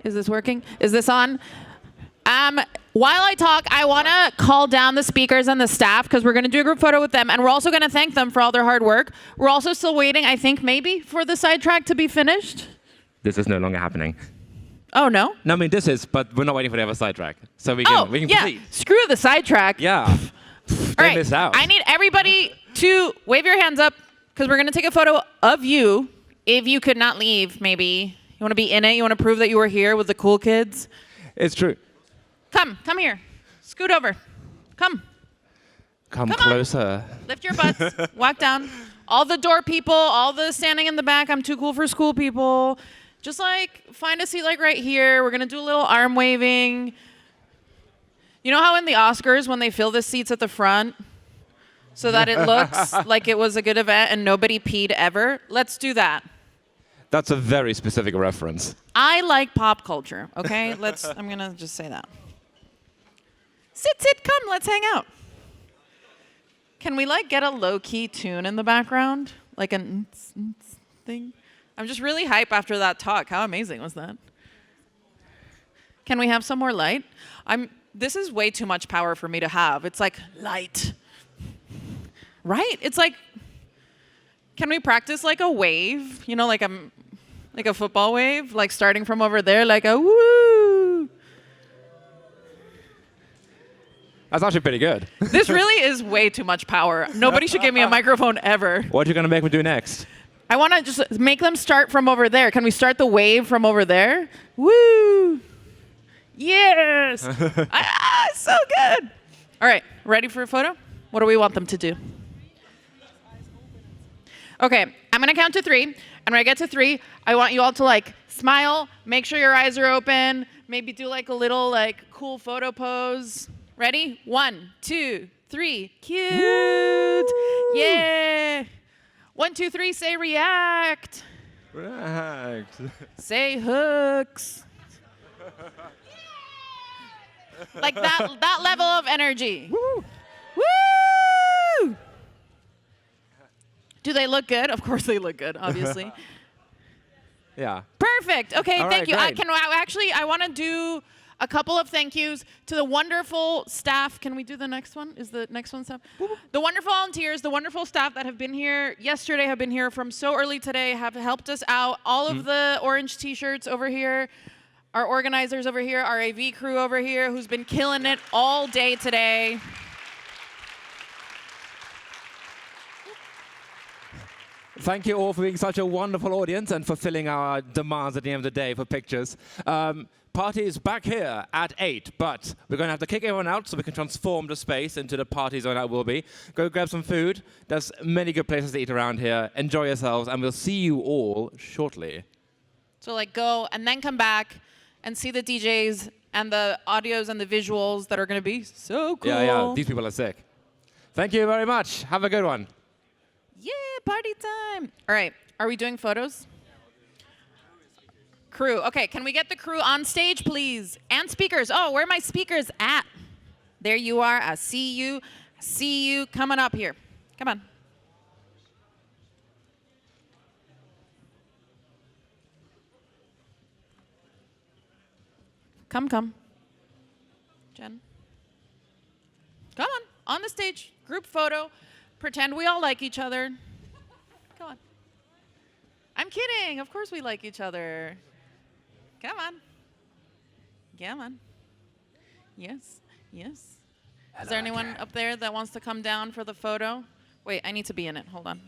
Is this working? Is this on? While I talk, I want to call down the speakers and the staff because we're going to do a group photo with them, and we're also going to thank them for all their hard work. We're also still waiting, I think, maybe for the sidetrack to be finished. This is no longer happening. Oh, no? No, I mean, this is, but we're not waiting for the other sidetrack. So we can proceed. Screw the sidetrack. Yeah. They missed out. I need everybody to wave your hands up because we're going to take a photo of you. If you could not leave, maybe. You want to be in it? You want to prove that you were here with the cool kids? It's true. Come here. Scoot over. Come closer. on. Lift your butts. Walk down. All the door people, all the standing in the back, I'm too cool for school people. Just like find a seat like right here. We're going to do a little arm waving. You know how in the Oscars when they fill the seats at the front so that it looks like it was a good event and nobody peed ever? Let's do that. That's a very specific reference. I like pop culture, okay? I'm going to just say that. Sit, come, let's hang out. Can we get a low-key tune in the background? Like a thing? I'm just really hype after that talk. How amazing was that? Can we have some more light? This is way too much power for me to have. It's like light. Right? It's like, can we practice like a wave? You know, like a football wave? Like starting from over there, like a woo. That's actually pretty good. This really is way too much power. Nobody should give me a microphone ever. What are you going to make me do next? I want to just make them start from over there. Can we start the wave from over there? Woo! Yes! So good. All right, ready for a photo? What do we want them to do? Okay, I'm going to count to 3. And when I get to 3, I want you all to smile, make sure your eyes are open, maybe do a little cool photo pose. Ready? 1, 2, 3. Cute. Woo! Yeah. 1, 2, 3, say react. React. Say hooks. Like that level of energy. Woo! Woo! Do they look good? Of course they look good, obviously. Yeah. Perfect. Okay, All thank you. right, I want to do a couple of thank yous to the wonderful staff. Can we do the next one? Is the next one staff? The wonderful volunteers, the wonderful staff that have been here yesterday, have been here from so early today, have helped us out. All of the orange t-shirts over here, our organizers over here, our AV crew over here, who's been killing it all day today. Thank you all for being such a wonderful audience and fulfilling our demands at the end of the day for pictures. Party is back here at 8, but we're going to have to kick everyone out so we can transform the space into the party zone that will be. Go grab some food. There's many good places to eat around here. Enjoy yourselves, and we'll see you all shortly. So go and then come back and see the DJs and the audios and the visuals that are going to be so cool. Yeah. These people are sick. Thank you very much. Have a good one. Yeah, party time. All right. Are we doing photos? Crew. Okay, can we get the crew on stage, please? And speakers. Oh, where are my speakers at? There you are. I see you. I see you. Coming up here. Come on. Come. Jen. Come on the stage. Group photo. Pretend we all like each other. Come on. I'm kidding. Of course we like each other. Come on. Yes. Hello, Is there anyone up there that wants to come down for the photo? Wait, I need to be in it. Hold on.